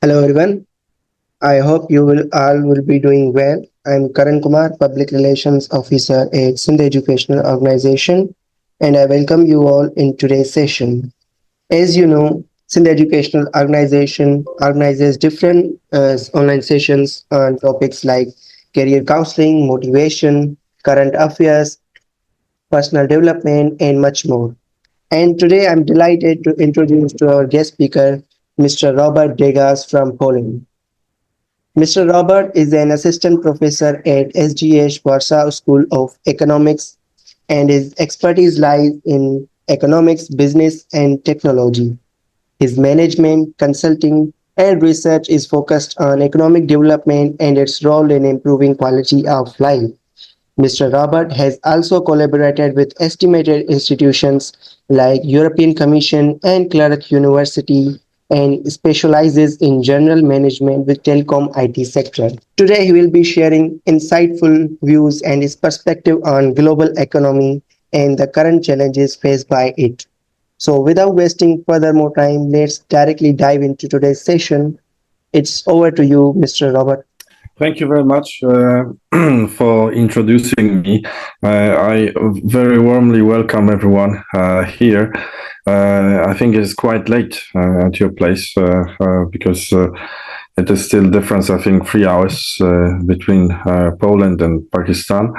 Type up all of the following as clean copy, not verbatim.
Hello everyone. I hope you will all will be doing well. I'm Karan Kumar, Public Relations Officer at Sindh Educational Organization, and I welcome you all in today's session. As you know, Sindh Educational Organization organizes different online sessions on topics like career counseling, motivation, current affairs, personal development, and much more. And today I'm delighted to introduce to our guest speaker, Mr. Robert Degas from Poland. Mr. Robert is an assistant professor at SGH Warsaw School of Economics, and his expertise lies in economics, business, and technology. His management, consulting, and research is focused on economic development and its role in improving quality of life. Mr. Robert has also collaborated with estimated institutions like European Commission and Clark University and specializes in general management with telecom IT sector. Today he will be sharing insightful views and his perspective on global economy and the current challenges faced by it. So without wasting further more time, let's directly dive into today's session. It's over to you, Mr. Robert. Thank you very much for introducing me. I very warmly welcome everyone here. I think it's quite late at your place because it is still difference, I think, 3 hours between Poland and Pakistan.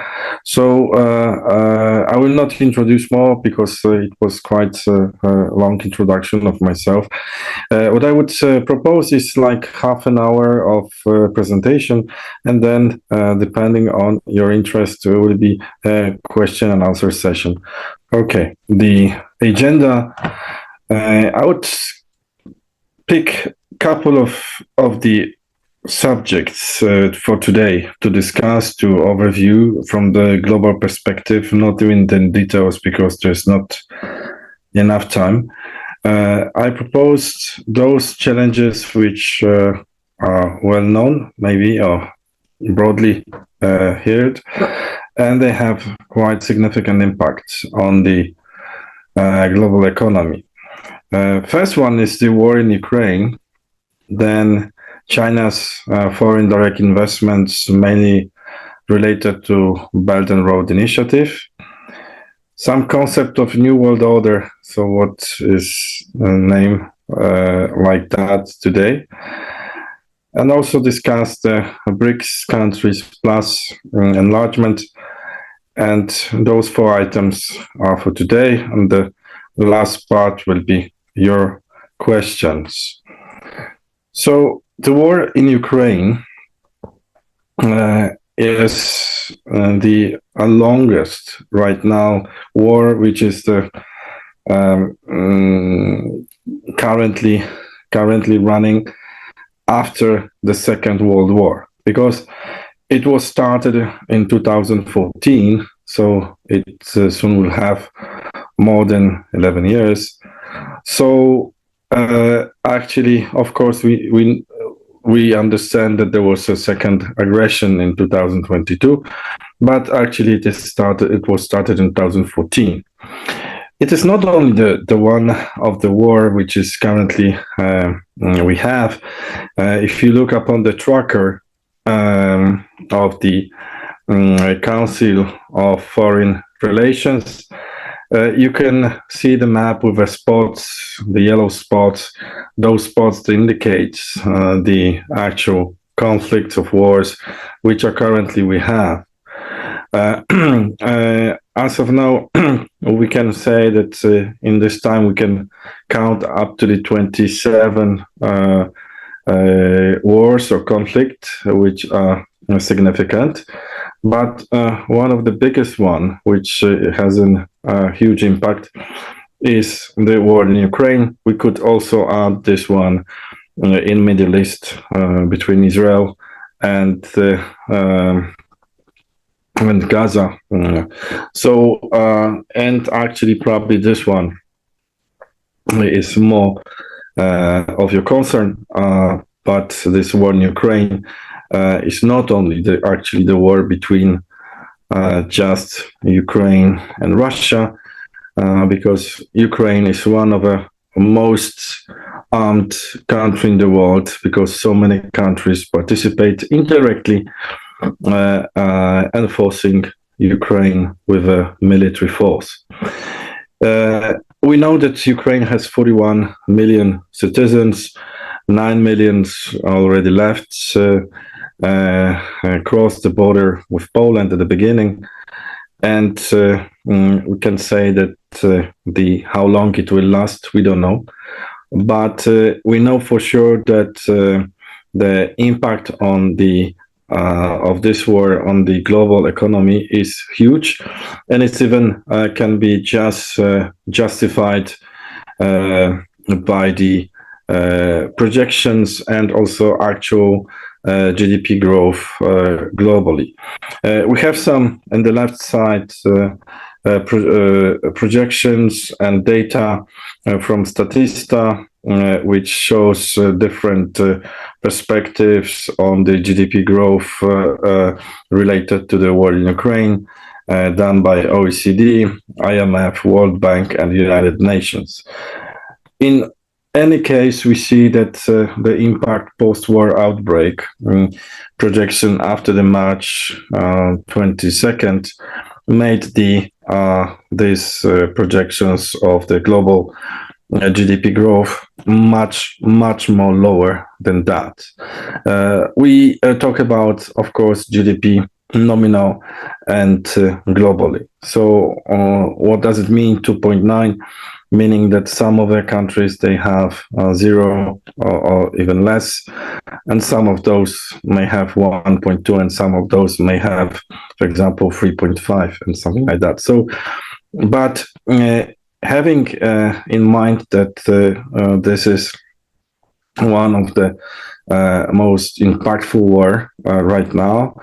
So I will not introduce more because it was quite a long introduction of myself. What I would propose is like half an hour of presentation, and then depending on your interest, there will be a question and answer session. Okay, the agenda, I would pick a couple of the subjects for today to discuss, to overview from the global perspective, not in the details because there's not enough time. I proposed those challenges which are well known, maybe, or broadly heard, and they have quite significant impact on the global economy. First one is the war in Ukraine, then China's foreign direct investments, mainly related to Belt and Road Initiative, some concept of New World Order, so what is a name like that today, and also discuss the BRICS countries plus enlargement, and those 4 items are for today, and the last part will be your questions. So the war in Ukraine is the longest right now war, which is the currently running after the Second World War, because it was started in 2014, so it soon will have more than 11 years. So actually, of course, we understand that there was a second aggression in 2022, but actually it was started in 2014. It is not only the one of the war which is currently we have. If you look upon the tracker of the Council of Foreign Relations, you can see the map with the spots, the yellow spots. Those spots indicate the actual conflicts of wars which are currently we have. As of now, we can say that in this time we can count up to the 27 wars or conflicts which are significant. But one of the biggest one, which has a huge impact, is the war in Ukraine. We could also add this one in Middle East between Israel and Gaza. So and actually probably this one is more of your concern. But this war in Ukraine is not only actually the war between just Ukraine and Russia, because Ukraine is one of the most armed country in the world because so many countries participate indirectly, enforcing Ukraine with a military force. We know that Ukraine has 41 million citizens, 9 million already left, across the border with Poland at the beginning. And we can say that the how long it will last, we don't know. But we know for sure that the impact on the of this war on the global economy is huge, and it's even can be just justified by the projections and also actual GDP growth globally. We have some on the left side projections and data from Statista, which shows different perspectives on the GDP growth related to the war in Ukraine, done by OECD, IMF, World Bank, and United Nations. In any case, we see that the impact post-war outbreak projection after the March 22nd made these projections of the global GDP growth much more lower than that. We talk about, of course, GDP nominal and globally. So what does it mean, 2.9? Meaning that some of the countries, they have 0 or even less, and some of those may have 1.2, and some of those may have, for example, 3.5 and something like that. So, but having in mind that this is one of the most impactful war right now,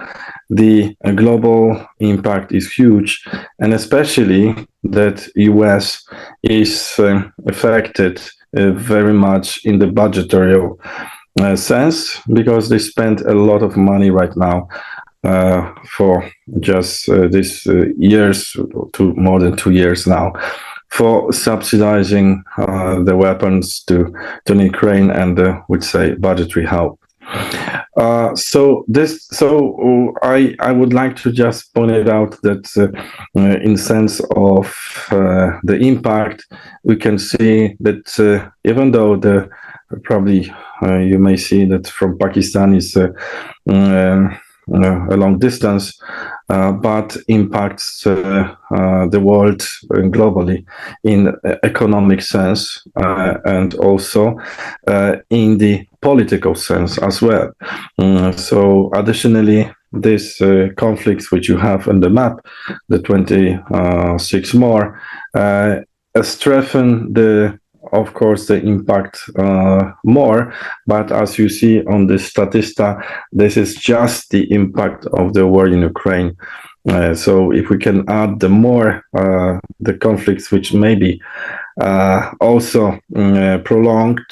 the global impact is huge, and especially that US is affected very much in the budgetary sense, because they spend a lot of money right now for just this years, to more than 2 years now, for subsidizing the weapons to Ukraine and would say budgetary help. So I would like to just point it out that in sense of the impact, we can see that even though the probably you may see that from Pakistan is a long distance, but impacts the world globally in economic sense and also in the political sense as well. So additionally, these conflicts which you have on the map, the 26 more, strengthen of course, the impact more, but as you see on the Statista, this is just the impact of the war in Ukraine. So if we can add the conflicts which may be also prolonged,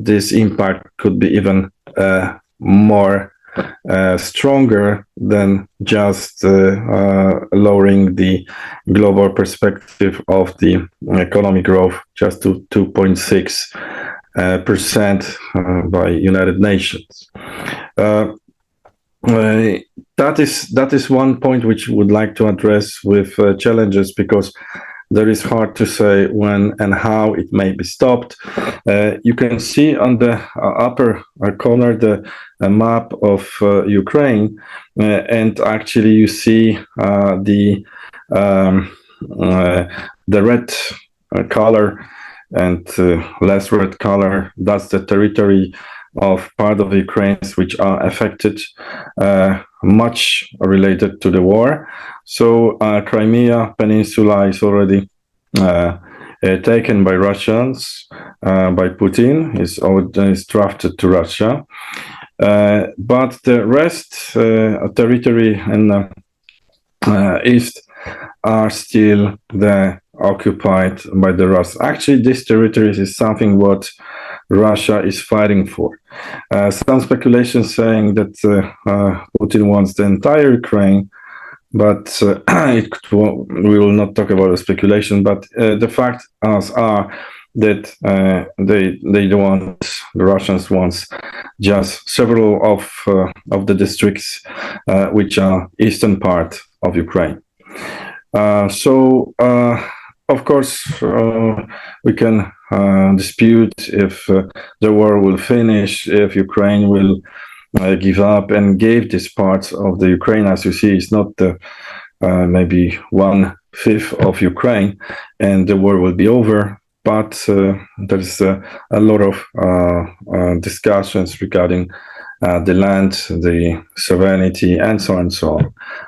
this impact could be even more stronger than just lowering the global perspective of the economic growth just to 2.6% by United Nations. That is one point which we would like to address with challenges, because there is hard to say when and how it may be stopped. You can see on the upper corner the map of Ukraine, and actually you see the red color and less red color. That's the territory of part of Ukraine which are affected, much related to the war. So Crimea Peninsula is already taken by Russians, by Putin, is drafted to Russia. But the rest territory in the east are still occupied by the Russians. Actually, this territory is something what Russia is fighting for. Some speculation saying that Putin wants the entire Ukraine, but we will not talk about the speculation. But the facts are that they don't want, the Russians wants just several of the districts which are eastern part of Ukraine. Of course, we can dispute if the war will finish, if Ukraine will give up and gave this part of the Ukraine. As you see, it's not maybe 1/5 of Ukraine, and the war will be over. But there's a lot of discussions regarding the land, the sovereignty, and so on and so on.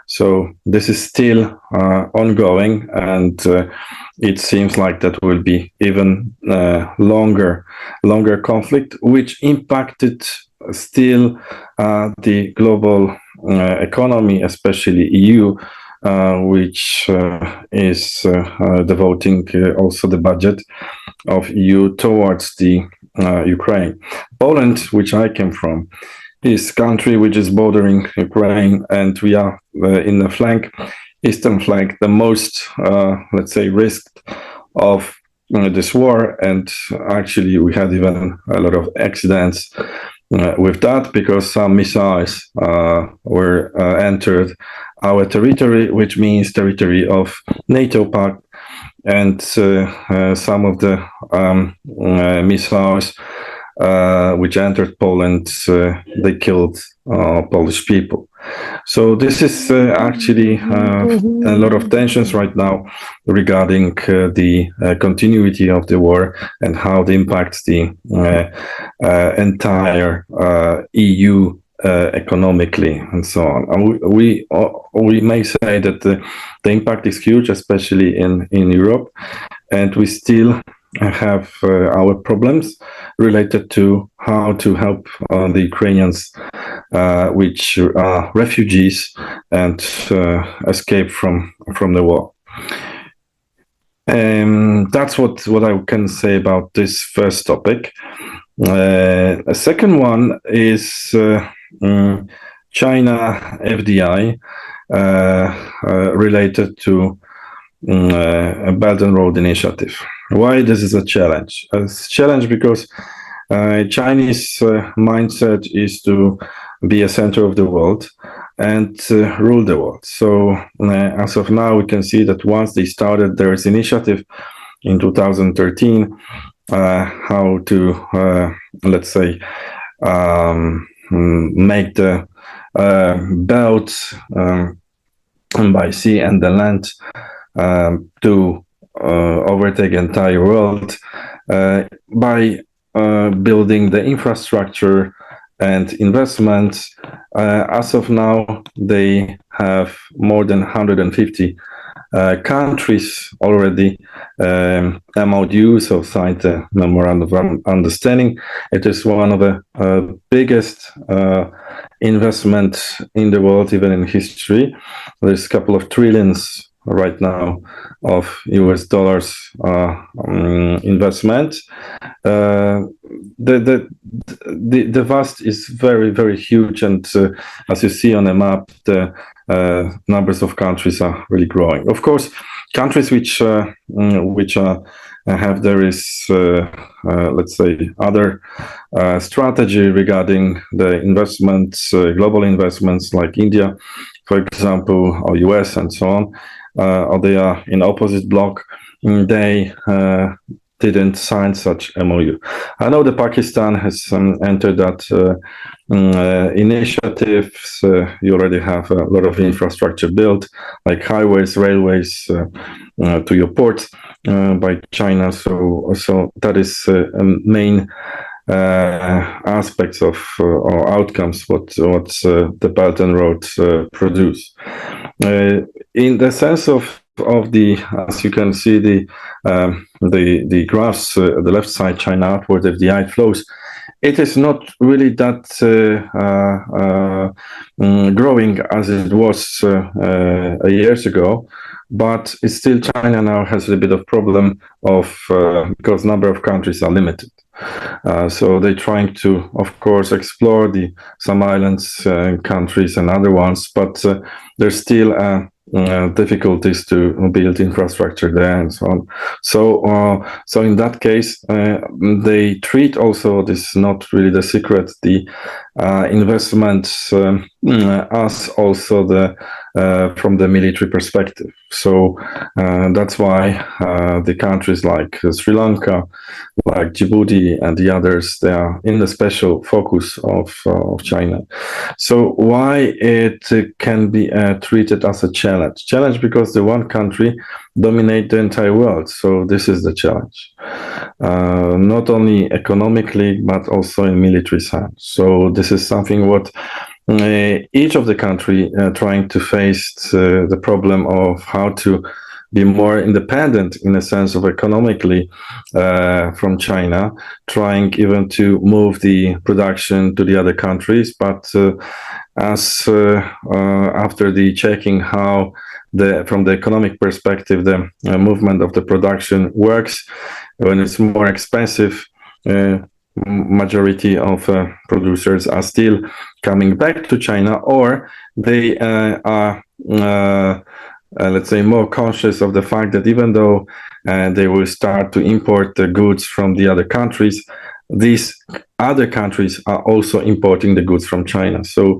So this is still ongoing, and it seems like that will be even longer conflict, which impacted still the global economy, especially EU, which is devoting also the budget of EU towards the Ukraine. Poland, which I came from, is country which is bordering Ukraine, and we are in the flank, eastern flank, the most, let's say, risked of this war. And actually, we had even a lot of accidents with that, because some missiles were entered our territory, which means territory of NATO pact, and some of the missiles which entered Poland, they killed Polish people. So this is actually a lot of tensions right now regarding the continuity of the war and how it impacts the entire EU economically and so on. And we may say that the impact is huge, especially in Europe, and we still have our problems related to how to help the Ukrainians, which are refugees and escape from the war. That's what I can say about this first topic. A second one is China FDI related to a Belt and Road Initiative. Why this is a challenge? It's a challenge because Chinese mindset is to be a center of the world and rule the world. So as of now, we can see that once they started their initiative in 2013, how to, let's say, make the belt by sea and the land to overtake the entire world by building the infrastructure and investments. As of now, they have more than 150 countries already MOU, so signed a memorandum of understanding. It is one of the biggest investment in the world, even in history. There's a couple of trillions right now of US dollars investment. The vast is very, very huge, and as you see on the map, the numbers of countries are really growing. Of course, countries which have there is let's say other strategy regarding the investments, global investments, like India, for example, or US and so on, or they are in opposite block. They didn't sign such MOU. I know that Pakistan has entered that initiatives. You already have a lot of infrastructure built, like highways, railways to your ports by China. So that is main aspects of or outcomes what the Belt and Road produce. In the sense of the, as you can see, the graphs, the left side, China outward FDI flows, it is not really that growing as it was years ago, but it's still China now has a bit of problem of because number of countries are limited. So they're trying to, of course, explore some islands, countries, and other ones, but there's still difficulties to build infrastructure there and so on. So in that case, they treat also this, not really the secret, the investments as also the from the military perspective. So that's why the countries like Sri Lanka, like Djibouti and the others, they are in the special focus of China. So why it can be treated as a challenge? Challenge because the one country dominate the entire world. So this is the challenge, not only economically but also in military sense. So this is something what each of the country trying to face the problem of how to be more independent in the sense of economically from China, trying even to move the production to the other countries. But as after the checking how from the economic perspective, the movement of the production works, when it's more expensive, majority of producers are still coming back to China, or they are let's say more conscious of the fact that even though they will start to import the goods from the other countries, these other countries are also importing the goods from China. So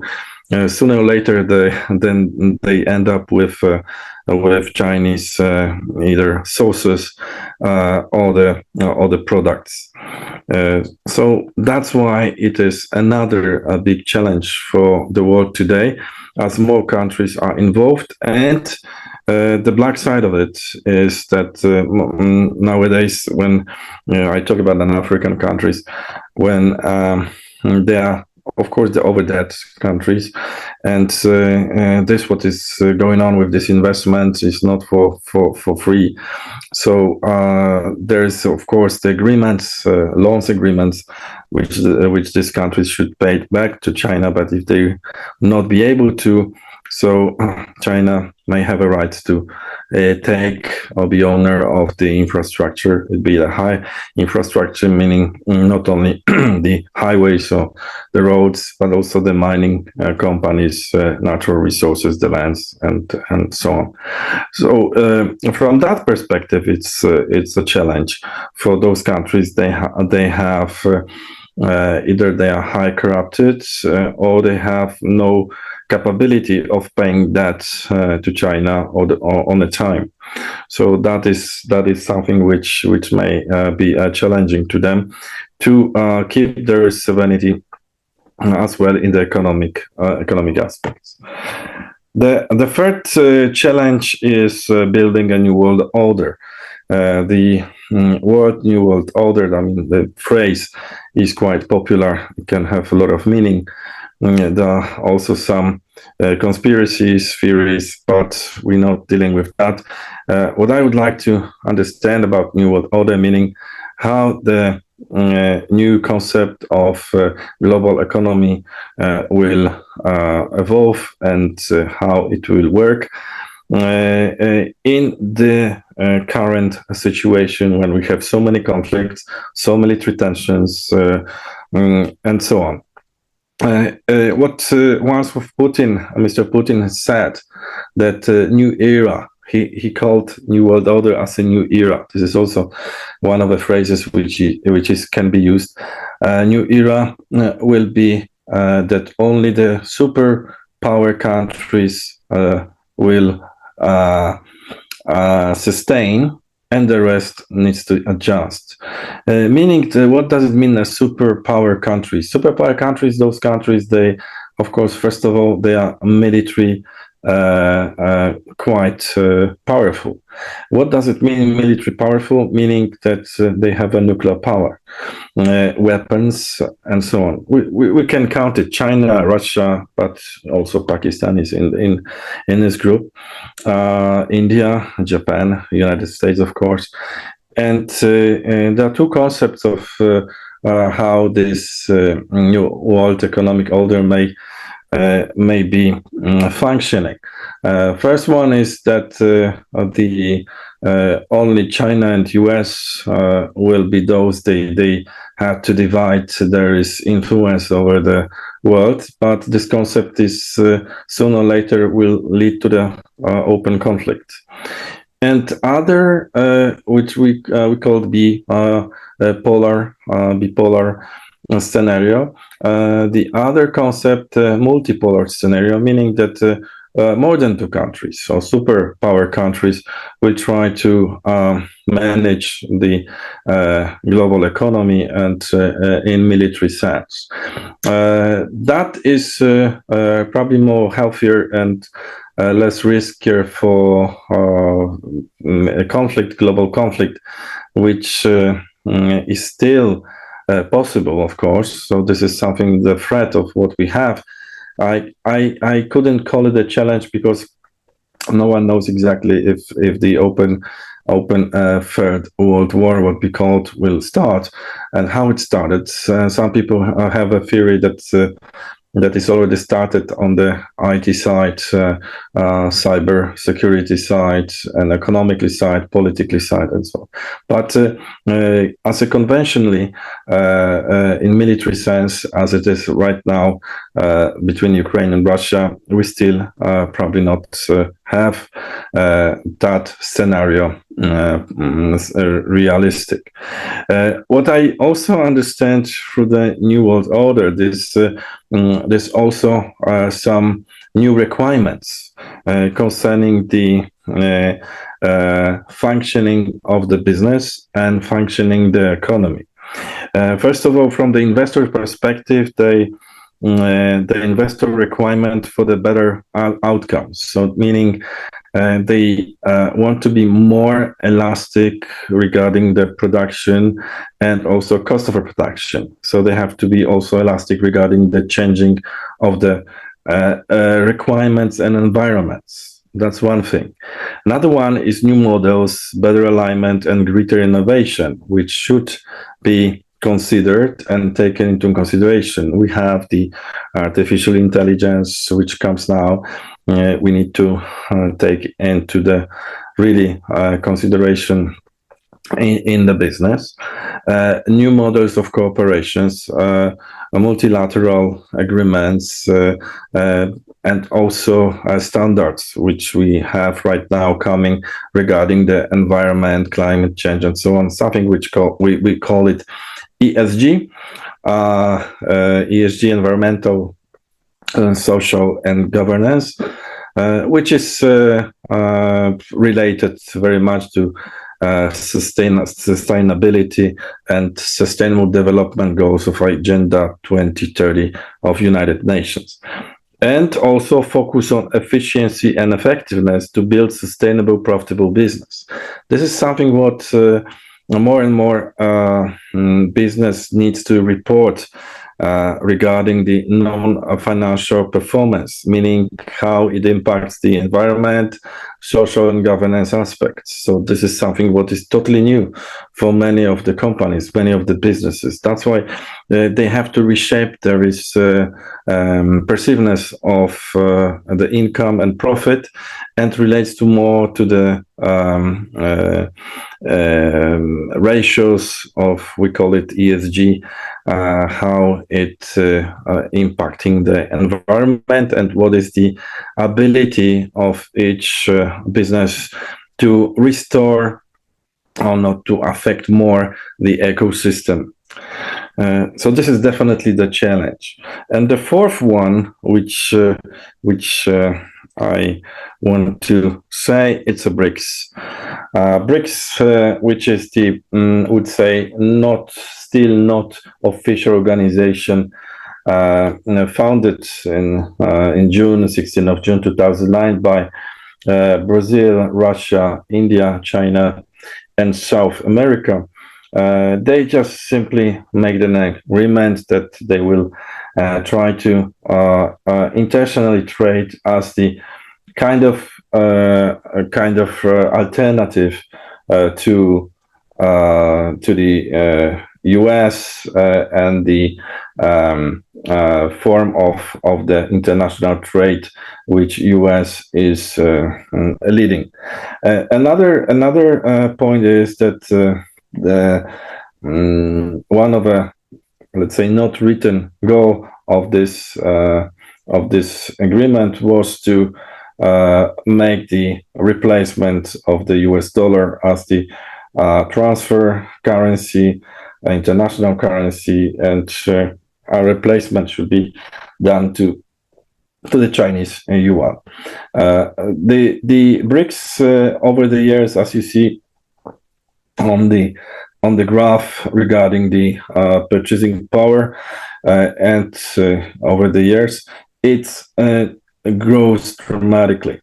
sooner or later, they end up with Chinese either sources or the products. So that's why it is another big challenge for the world today, as more countries are involved. And the black side of it is that nowadays, when I talk about the African countries, when they are, of course, the overdebt countries, and this what is going on with this investment is not for free. So there is, of course, the agreements, loans agreements, which these countries should pay back to China. But if they not be able to, so China may have a right to take or be owner of the infrastructure. It'd be a high infrastructure, meaning not only the highways or the roads, but also the mining companies, natural resources, the lands, and so on. So from that perspective, it's a challenge for those countries. They have either they are high corrupted or they have no capability of paying debt to China or on a time. So that is something which may be challenging to them to keep their sovereignty as well in the economic aspects. The third challenge is building a new world order. The word new world order, I mean, the phrase is quite popular. It can have a lot of meaning. There are also some conspiracies, theories, but we're not dealing with that. What I would like to understand about New World Order, meaning how the new concept of global economy will evolve and how it will work in the current situation when we have so many conflicts, so military tensions, and so on. What once with Putin, Mr. Putin has said that new era. He called New World Order as a new era. This is also one of the phrases which can be used. New era will be that only the superpower countries will sustain, and the rest needs to adjust. Meaning, what does it mean as superpower countries? Superpower countries, those countries, they, of course, first of all, they are military quite powerful. What does it mean military powerful? Meaning that they have a nuclear power, weapons, and so on. We can count it: China, Russia, but also Pakistan is in this group. India, Japan, United States, of course. And there are two concepts of how this new world economic order may may be functioning. First one is that the only China and US will be those they have to divide. There is influence over the world, but this concept is sooner or later will lead to the open conflict. And other, which we call bipolar scenario. The other concept, multipolar scenario, meaning that more than two countries, so superpower countries, will try to manage the global economy and in military sense. That is probably more healthier and less riskier for a conflict, global conflict, which is still possible, of course. So this is something, the threat of what we have. I couldn't call it a challenge because no one knows exactly if the open third world war, what we called, will start and how it started. Some people have a theory that is already started on the IT side, cyber security side, and economically side, politically side, and so on. But as a conventionally, in military sense, as it is right now between Ukraine and Russia, we still probably not have that scenario realistic. What I also understand through the New World Order, there's also some new requirements concerning the functioning of the business and functioning the economy. First of all, from the investor perspective, the investor requirement for the better outcomes. So meaning they want to be more elastic regarding the production and also cost of production. So they have to be also elastic regarding the changing of the requirements and environments. That's one thing. Another one is new models, better alignment, and greater innovation, which should be considered and taken into consideration. We have the artificial intelligence, which comes now. We need to take into the really consideration in the business. New models of cooperations, multilateral agreements, and also standards, which we have right now coming regarding the environment, climate change, and so on. Something which we call it ESG, ESG, environmental, social, and governance, which is related very much to sustainability and sustainable development goals of Agenda 2030 of United Nations. And also focus on efficiency and effectiveness to build sustainable, profitable business. This is something what more and more business needs to report regarding the non-financial performance, meaning how it impacts the environment, social and governance aspects. So this is something what is totally new for many of the companies, many of the businesses. That's why they have to reshape their perceiveness of the income and profit, and relates to more to the ratios of, we call it ESG, how it impacting the environment, and what is the ability of each business to restore or not to affect more the ecosystem. So this is definitely the challenge. And the fourth one, which I want to say, it's a BRICS. BRICS, which is the, would say, still not official organization, founded in June, 16th of June 2009 by Brazil, Russia, India, China, and South America. They just simply make an agreement that they will try to intentionally trade as the kind of alternative to the US and the form of the international trade which US is leading. Another point is that the one of a, let's say, not written goal of this agreement was to make the replacement of the US dollar as the transfer currency, international currency, and a replacement should be done to the Chinese yuan. The BRICS over the years, as you see on the graph regarding the purchasing power, and over the years, it grows dramatically,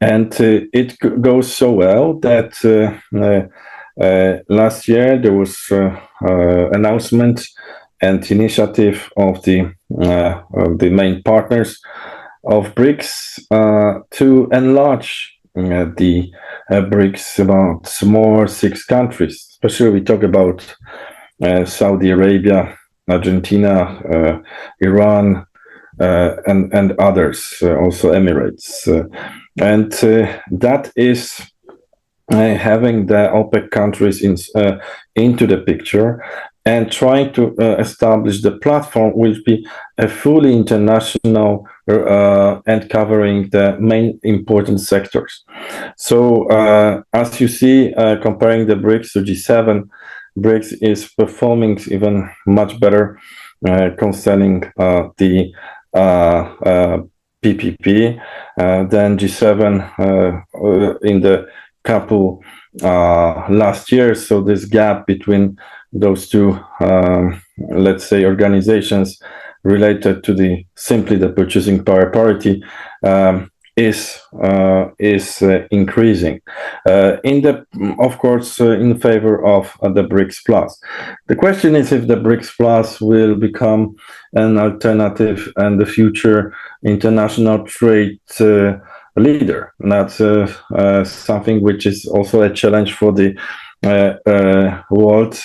and it goes so well that last year there was announcement and initiative of the main partners of BRICS to enlarge the BRICS about more 6 countries. Especially we talk about Saudi Arabia, Argentina, Iran, and others, also Emirates, and that is having the OPEC countries into the picture and trying to establish the platform will be a fully international and covering the main important sectors. So as you see, comparing the BRICS to G7, BRICS is performing even much better concerning the PPP than G7 in the couple last year. So this gap between those two, let's say, organizations related to simply the purchasing power parity is increasing. Of course, in favor of the BRICS Plus. The question is if the BRICS Plus will become an alternative and the future international trade leader. And that's something which is also a challenge for the world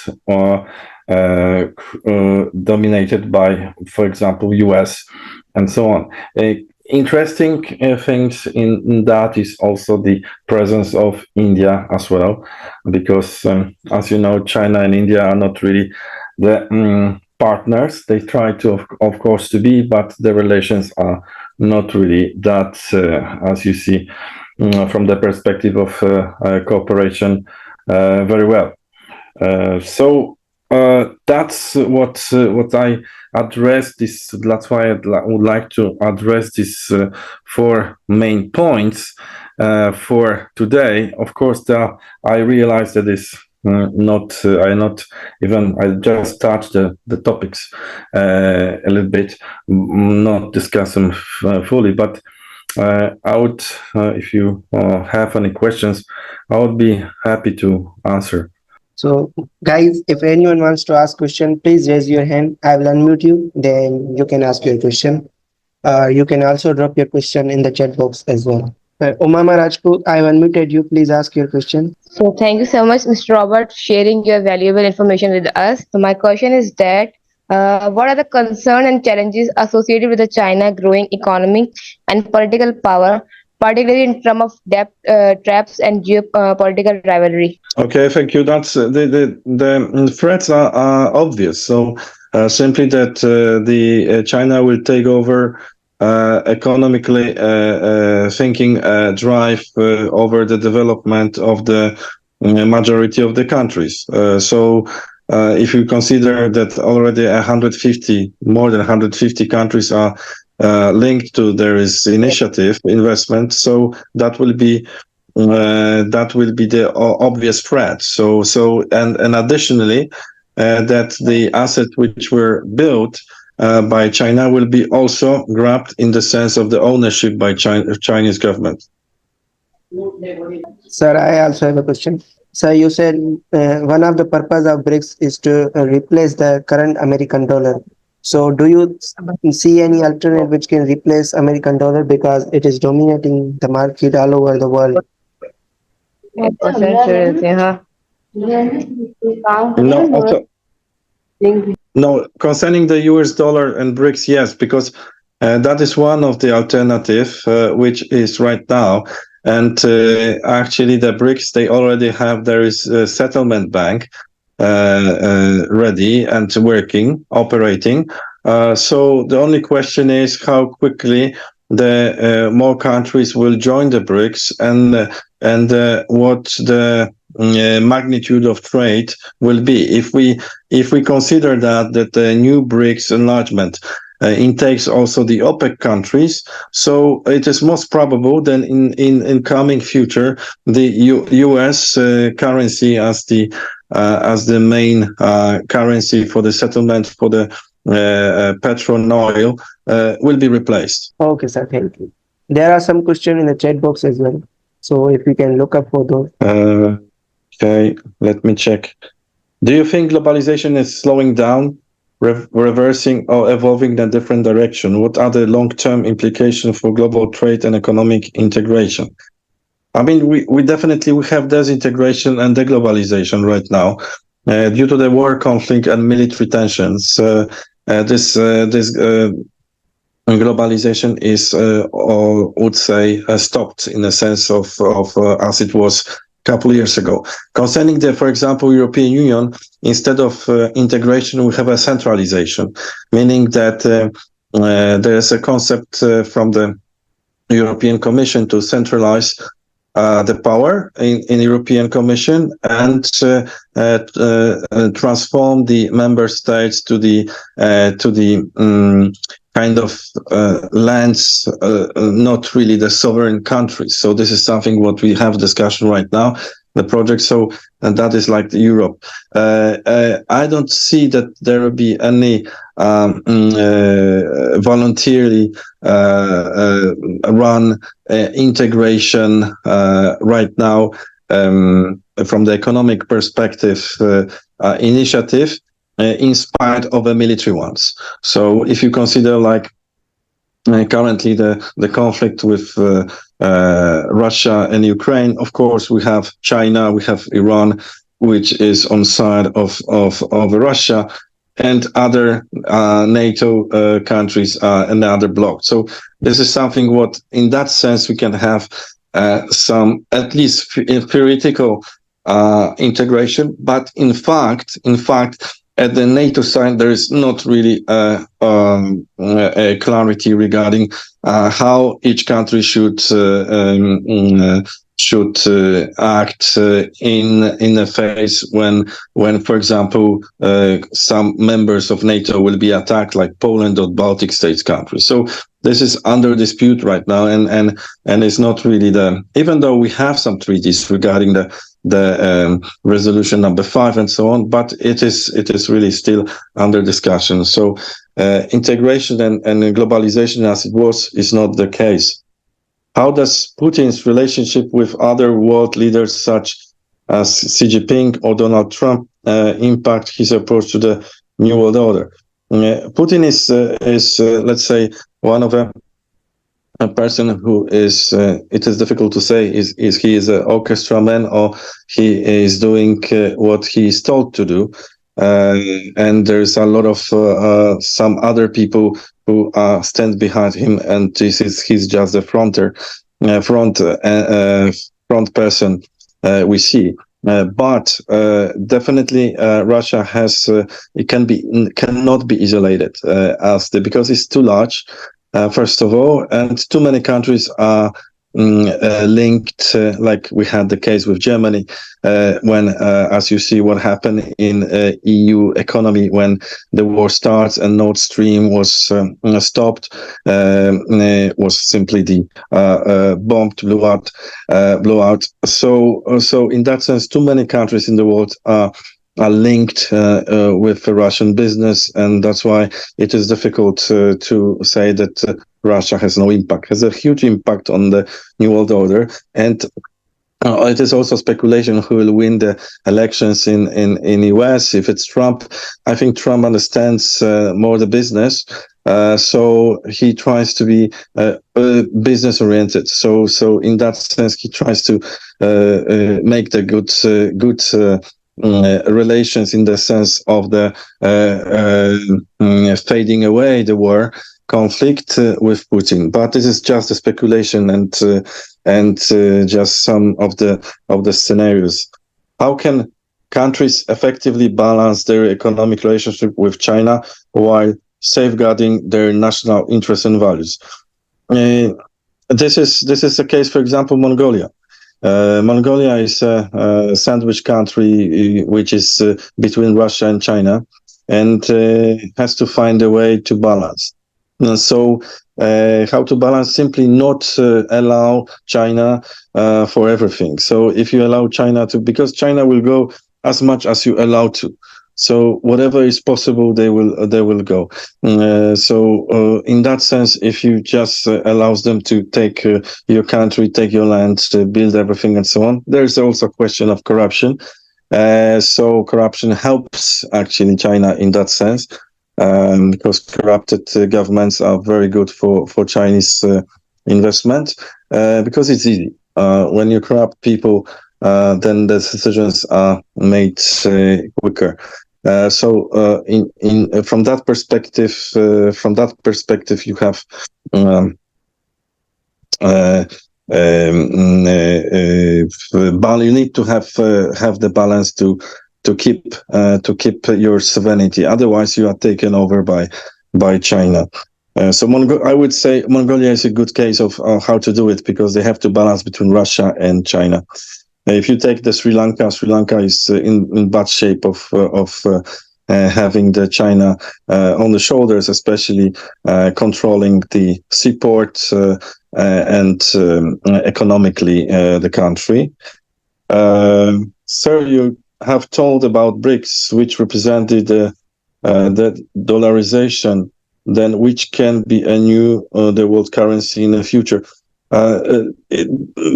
dominated by, for example, US and so on. Interesting things in that is also the presence of India as well, because as you know, China and India are not really the partners. They try to, of course, to be, but the relations are not really that, as you see, from the perspective of cooperation, very well. So that's what I addressed. That's why I would like to address these 4 main points for today. Of course, I realize that is I just touched the topics a little bit, not discuss them fully, but I would, if you have any questions, I would be happy to answer. So, guys, if anyone wants to ask question, please raise your hand. I will unmute you. Then you can ask your question. You can also drop your question in the chat box as well. Umama Rajput, I have unmuted you. Please ask your question. So thank you so much, Mr. Robert, sharing your valuable information with us. So my question is that what are the concerns and challenges associated with the China growing economy and political power, particularly in terms of debt traps and geopolitical rivalry? Okay, thank you. That's the threats are obvious. So simply that the China will take over economically thinking drive over the development of the majority of the countries. So if you consider that already more than 150 countries are linked to there is initiative investment, so that will be the obvious threat. So and additionally, that the assets which were built by China will be also grabbed in the sense of the ownership by Chinese government. Sir, I also have a question. Sir, you said one of the purpose of BRICS is to replace the current American dollar. So do you see any alternate which can replace American dollar because it is dominating the market all over the world? No, No, concerning the US dollar and BRICS, yes, because that is one of the alternative, which is right now. And actually, the BRICS, they already have, there is a settlement bank ready and working, operating. So the only question is how quickly the more countries will join the BRICS, and what the magnitude of trade will be. If we consider that the new BRICS enlargement intakes also the OPEC countries, so it is most probable that in coming future the US currency as the main currency for the settlement for the petrol and oil will be replaced. Okay, sir. Thank you. There are some questions in the chat box as well. So if you can look up for those. Okay, let me check. Do you think globalization is slowing down, reversing, or evolving in a different direction? What are the long-term implications for global trade and economic integration? I mean, we definitely we have disintegration and deglobalization right now due to the war conflict and military tensions. This globalization is, or would say, stopped in the sense of as it was a couple of years ago. Concerning the, for example, European Union, instead of integration, we have a centralization, meaning that there is a concept from the European Commission to centralize the power in European Commission and transform the member states to the kind of lands, not really the sovereign countries. So this is something what we have discussion right now, the project. So and that is like the Europe. I don't see that there will be any voluntarily run integration right now from the economic perspective initiative in spite of the military ones. So if you consider like currently the conflict with Russia and Ukraine, of course we have China, we have Iran, which is on side of Russia, and other NATO countries another bloc. So this is something what, in that sense, we can have some at least theoretical integration. But in fact, at the NATO side, there is not really a clarity regarding how each country should act in a phase when, for example, some members of NATO will be attacked, like Poland or Baltic states countries. So this is under dispute right now, and it's not really even though we have some treaties regarding the resolution number 5 and so on, but it is really still under discussion. So integration and globalization as it was is not the case. How does Putin's relationship with other world leaders such as Xi Jinping or Donald Trump impact his approach to the New World Order? Putin is let's say, one of a person who is, it is difficult to say, is he is an orchestra man or he is doing what he is told to do. And there's a lot of some other people who stand behind him, and he's just the front person we see. But definitely Russia has it cannot be isolated because it's too large. First of all, and too many countries are linked, like we had the case with Germany, when, as you see, what happened in EU economy when the war starts and Nord Stream was stopped, was simply the bomb blew out. So in that sense, too many countries in the world are linked with the Russian business, and that's why it is difficult to say that Russia has no impact. It has a huge impact on the New World Order, and it is also speculation who will win the elections in US. If it's Trump, I think Trump understands more the business. So he tries to be business oriented. So in that sense, he tries to make the good relations in the sense of the fading away the war conflict with Putin. But this is just a speculation and just some of the scenarios. How can countries effectively balance their economic relationship with China while safeguarding their national interests and values? This is the case, for example, Mongolia. Mongolia is a sandwich country which is between Russia and China, and has to find a way to balance. So, how to balance? Simply not allow China for everything. So, if you allow China to, because China will go as much as you allow to. So whatever is possible, they will go. In that sense, if you just allows them to take your country, take your land, build everything, and so on, there's also a question of corruption. So corruption helps actually China in that sense, because corrupted governments are very good for Chinese investment, because it's easy. When you corrupt people, then the decisions are made quicker. From that perspective, you have you need to have the balance to keep your sovereignty. Otherwise, you are taken over by China. I would say Mongolia is a good case of how to do it, because they have to balance between Russia and China. If you take the Sri Lanka is in bad shape of having the China on the shoulders, especially controlling the seaport and economically the country. Sir, you have told about BRICS, which represented the dollarization, then which can be a new the world currency in the future.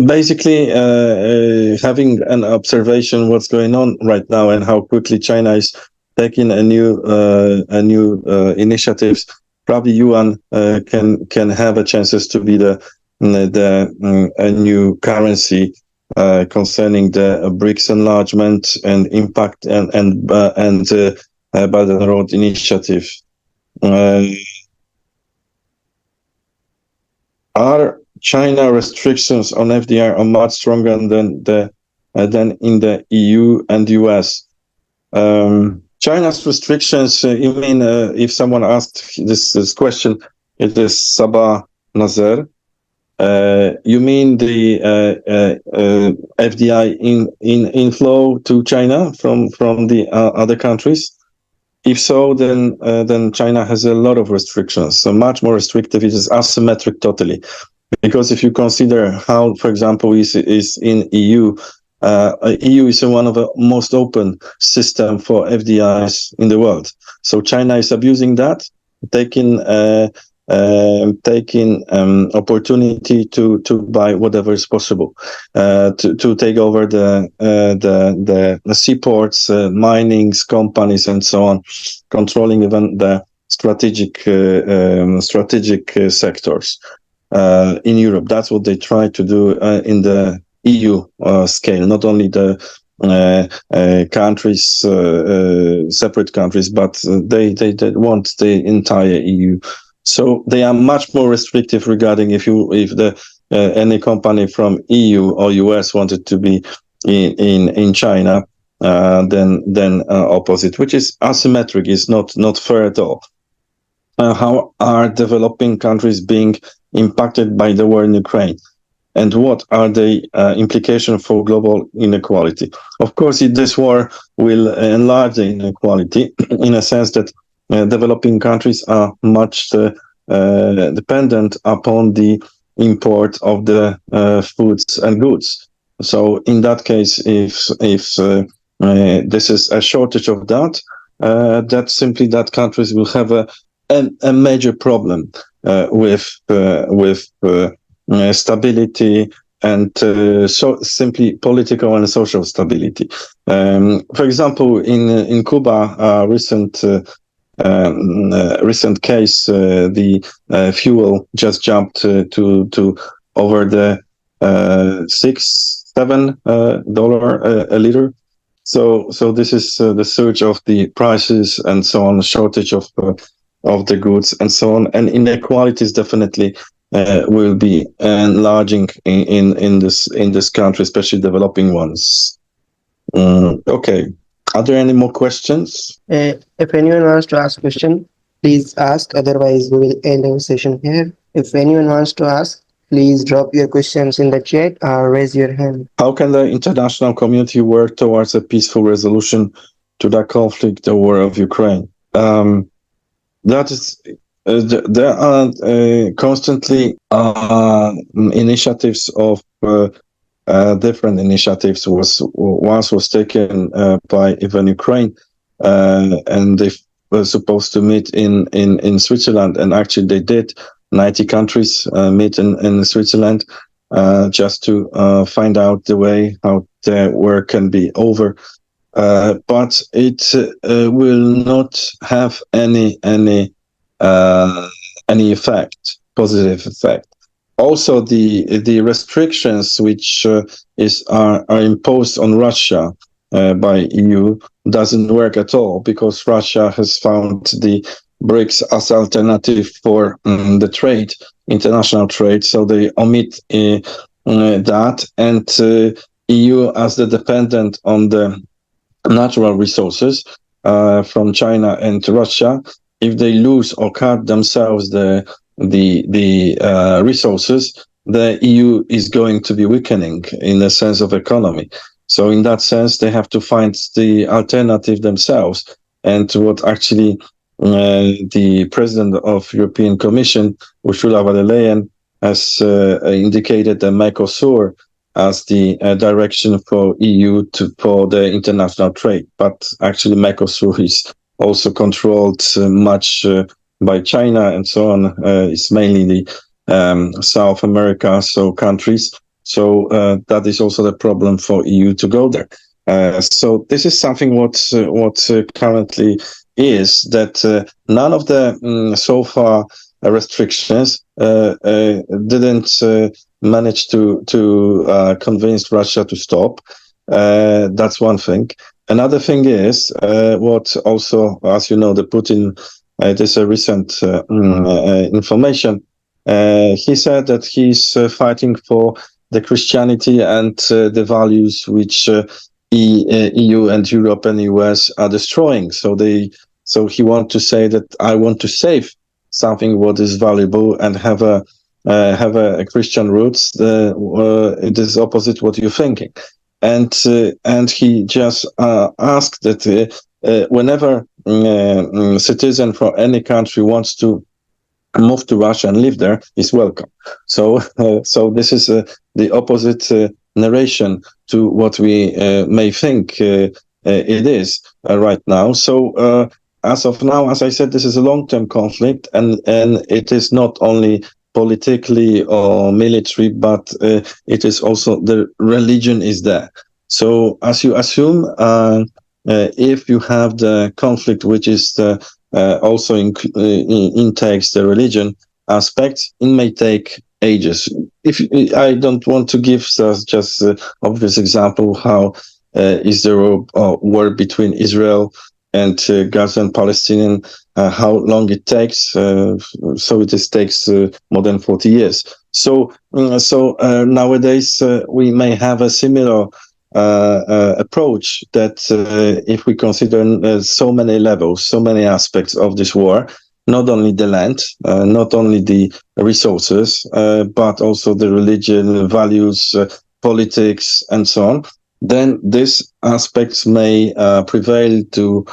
Basically, having an observation what's going on right now and how quickly China is taking a new initiatives, probably yuan can have a chances to be the a new currency concerning the BRICS enlargement and impact and Belt and Road Initiative. Are China restrictions on FDI are much stronger than in the EU and US. China's restrictions. You mean if someone asked this question, it is Sabah Nazar. You mean the FDI inflow to China from the other countries? If so, then China has a lot of restrictions. So much more restrictive. It is asymmetric totally. Because if you consider how, for example, is in EU, EU is one of the most open system for FDIs in the world. So China is abusing that, taking opportunity to buy whatever is possible, to take over the seaports, minings, companies, and so on, controlling even the strategic sectors. In Europe, that's what they try to do in the EU scale. Not only the countries, separate countries, but they want the entire EU. So they are much more restrictive regarding if any company from EU or US wanted to be in China, then opposite, which is asymmetric, is not fair at all. How are developing countries being impacted by the war in Ukraine? And what are the implications for global inequality? Of course, this war will enlarge the inequality in a sense that developing countries are much dependent upon the import of the foods and goods. So in that case, if this is a shortage of that, that simply that countries will have a major problem with stability and so simply political and social stability. For example, in Cuba, recent case, the fuel just jumped to over the $6-7 a liter. So this is the surge of the prices and so on, shortage of the goods and so on, and inequalities definitely will be enlarging in this country, especially developing ones. Okay, are there any more questions? If anyone wants to ask question, please ask. Otherwise, we will end our session here. If anyone wants to ask, please drop your questions in the chat or raise your hand. How can the international community work towards a peaceful resolution to the conflict, the war of Ukraine? That is, there are constantly initiatives of different initiatives. Once was taken by even Ukraine, and they were supposed to meet in Switzerland, and actually they did. 90 countries meet in Switzerland just to find out the way how their work can be over. But it will not have any effect, positive effect. Also, the restrictions which are imposed on Russia by EU doesn't work at all, because Russia has found the BRICS as alternative for the trade, international trade. So they omit that, and EU as the dependent on the natural resources from China and Russia. If they lose or cut themselves the resources, the EU is going to be weakening in the sense of economy. So in that sense, they have to find the alternative themselves. And what actually the president of European Commission, Ursula von der Leyen, has indicated that Mercosur as the direction for EU for the international trade. But actually, Mercosur is also controlled much by China and so on. It's mainly the South America, so countries. So that is also the problem for EU to go there. So this is something what currently is that none of the so far restrictions didn't manage to convince Russia to stop. That's one thing. Another thing is what also, as you know, the Putin. It is a recent information. He said that he's fighting for the Christianity and the values which EU and Europe and US are destroying. So he wants to say that I want to save something what is valuable and have a Christian roots. It is opposite what you're thinking, and he just asked that whenever citizen from any country wants to move to Russia and live there, is welcome. So this is the opposite narration to what we may think it is right now. So as of now, as I said, this is a long-term conflict, and it is not only politically or military, but it is also the religion is there. So as you assume, if you have the conflict which is also intakes the religion aspect, it may take ages. If I don't want to give just obvious example how is there a war between Israel and Gaza and Palestinian, how long it takes. So it takes more than 40 years. So nowadays we may have a similar approach that if we consider so many levels, so many aspects of this war, not only the land, not only the resources, but also the religion, values, politics, and so on, then these aspects may prevail to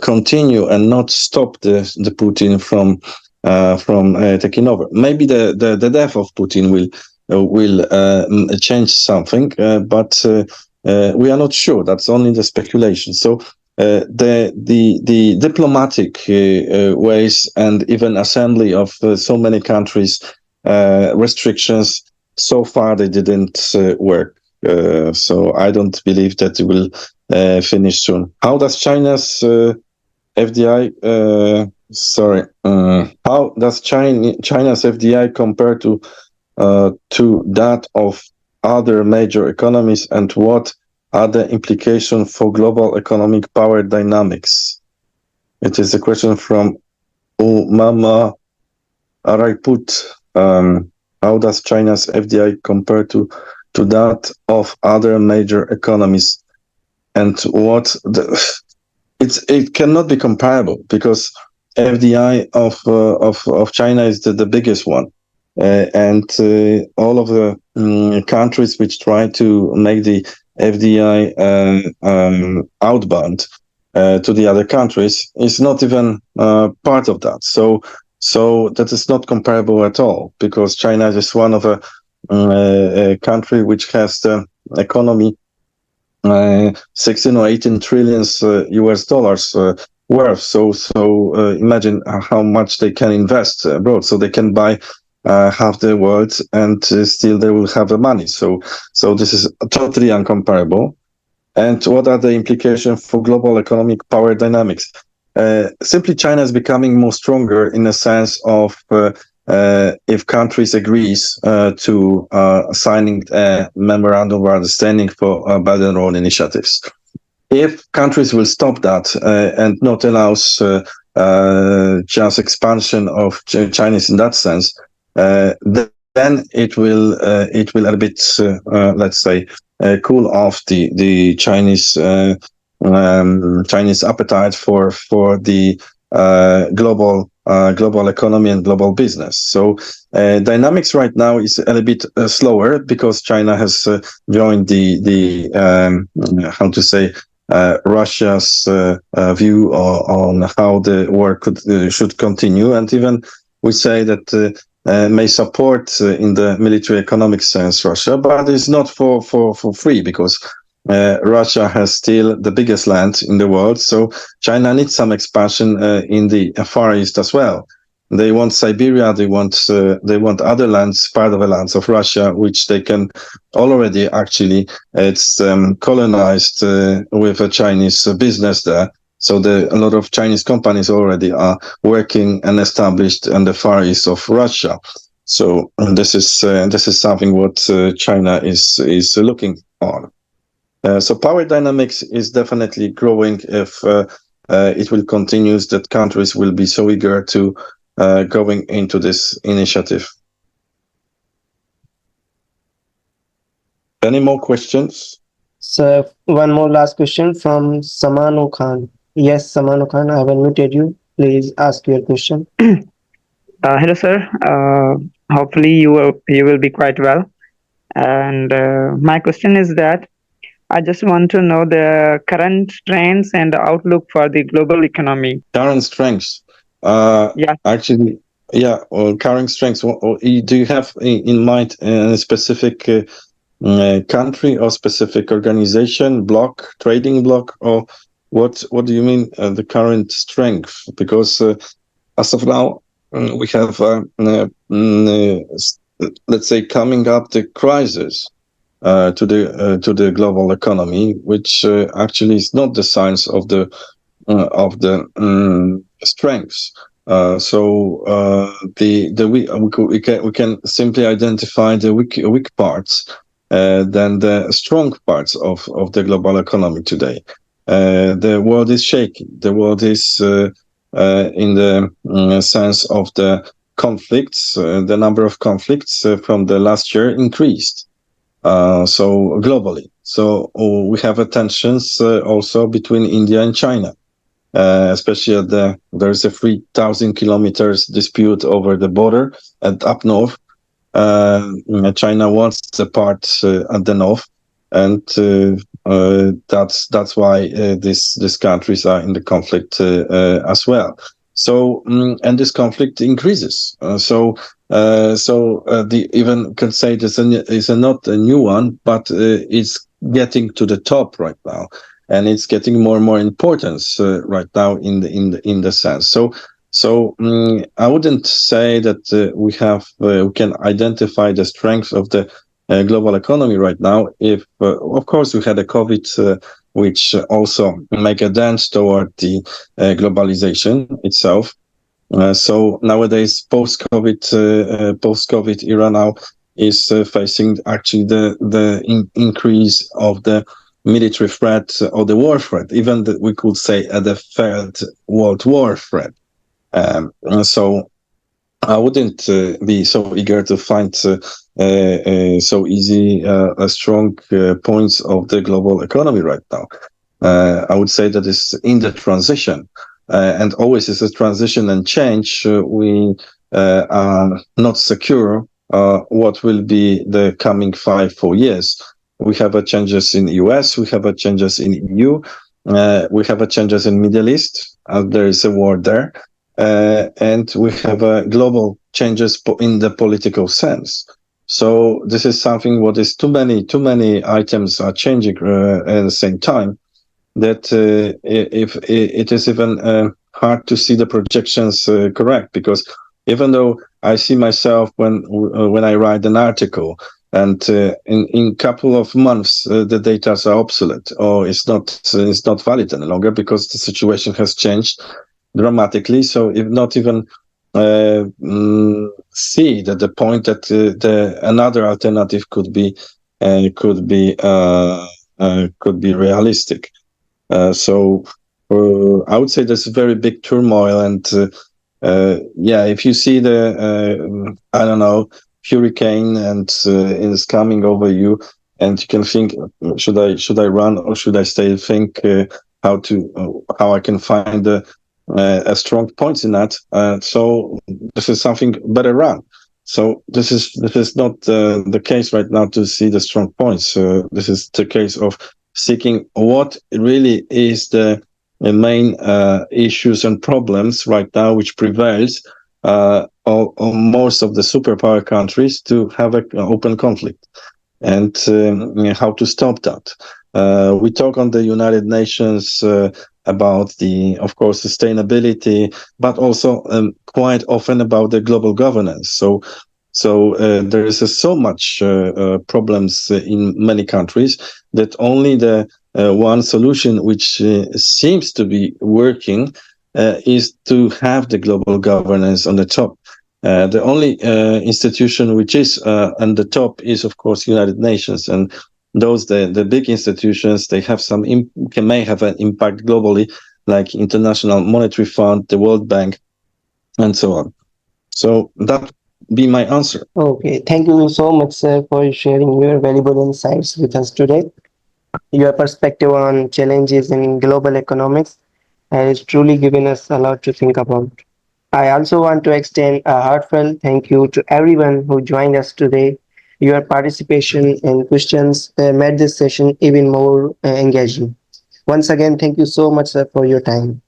continue and not stop the Putin from taking over. Maybe the death of Putin will change something, but we are not sure. That's only the speculation. So the diplomatic ways and even assembly of so many countries restrictions, so far they didn't work. So I don't believe that it will finish soon. How does China's FDI? How does China's FDI compare to that of other major economies, and what are the implications for global economic power dynamics? It is a question from Umama Araiput. How does China's FDI compare to that of other major economies? And it cannot be comparable because FDI of China is the biggest one, and all of the countries which try to make the FDI outbound to the other countries is not even part of that. So that is not comparable at all because China is one of a country which has the economy 16 or 18 trillions US dollars worth. So imagine how much they can invest abroad. So they can buy half the world and still they will have the money. So this is totally uncomparable. And what are the implications for global economic power dynamics? Simply, China is becoming more stronger in the sense of if countries agrees to signing a memorandum of understanding for Belt and Road initiatives. If countries will stop that and not allows just expansion of Chinese in that sense, then it will a bit let's say cool off the Chinese Chinese appetite for the global economy and global business. So dynamics right now is a little bit slower because China has joined the how to say Russia's view on how the war should continue, and even we say that may support in the military economic sense Russia, but it's not for free because Russia has still the biggest land in the world, so China needs some expansion in the Far East as well. They want Siberia, they want other lands, part of the lands of Russia, which they can already actually, it's colonized with a Chinese business there. So a lot of Chinese companies already are working and established in the Far East of Russia. So this is something what China is looking on. So power dynamics is definitely growing if it will continue that countries will be so eager to going into this initiative. Any more questions? So one more last question from Samanu Khan. Yes, Samanu Khan, I have unmuted you. Please ask your question. Hello, sir. Hopefully, you will be quite well. And my question is that I just want to know the current trends and outlook for the global economy. Current strengths. Yeah. Actually, yeah. Current strengths. Do you have in mind a specific country or specific organization, block, trading block, or what do you mean the current strength? Because as of now, we have let's say coming up the crisis to the global economy, which actually is not the signs of the strengths. We can simply identify the weak parts than the strong parts of the global economy today. The world is shaking. The world is in the sense of the conflicts. The number of conflicts from the last year increased. So globally. So we have tensions also between India and China. Especially there's a 3,000 kilometers dispute over the border and up north. China wants the part at the north, and that's why these countries are in the conflict as well. So and this conflict increases. The even can say this is not a new one, but it's getting to the top right now. And it's getting more and more importance right now in the sense. So I wouldn't say that we can identify the strength of the global economy right now. If of course we had a COVID, which also make a dent toward the globalization itself. So nowadays, post-COVID era now is facing actually the increase of the military threat or the war threat, even we could say the Third World War threat. So I wouldn't be so eager to find so easy strong points of the global economy right now. I would say that it's in the transition, and always is a transition and change. We are not secure what will be the coming 4 years. We have changes in US, we have changes in EU, we have changes in Middle East. There is a war there. And we have global changes in the political sense. So this is something what is too many items are changing at the same time, that if it is even hard to see the projections correct, because even though I see myself when I write an article and in couple of months the data are obsolete or it's not valid any longer because the situation has changed dramatically. So if not even see that the point that another alternative could be realistic. So I would say there's a very big turmoil, and if you see the I don't know, hurricane and is coming over you, and you can think, should I run or should I stay? Think how I can find a strong points in that. So this is something better run. So this is not the case right now to see the strong points. This is the case of seeking what really is the main issues and problems right now which prevails on most of the superpower countries to have an open conflict, and how to stop that. We talk on the United Nations about of course, sustainability, but also quite often about the global governance. So there is so much problems in many countries that only the one solution which seems to be working is to have the global governance on the top. The only institution which is on the top is, of course, United Nations, and the big institutions, they have may have an impact globally, like International Monetary Fund, the World Bank, and so on. So that be my answer. Okay, thank you so much, sir, for sharing your valuable insights with us today. Your perspective on challenges in global economics has truly given us a lot to think about. I also want to extend a heartfelt thank you to everyone who joined us today. Your participation and questions made this session even more engaging. Once again, thank you so much, sir, for your time.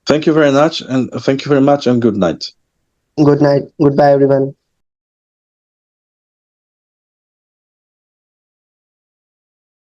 Thank you very much, and good night. Good night. Goodbye, everyone.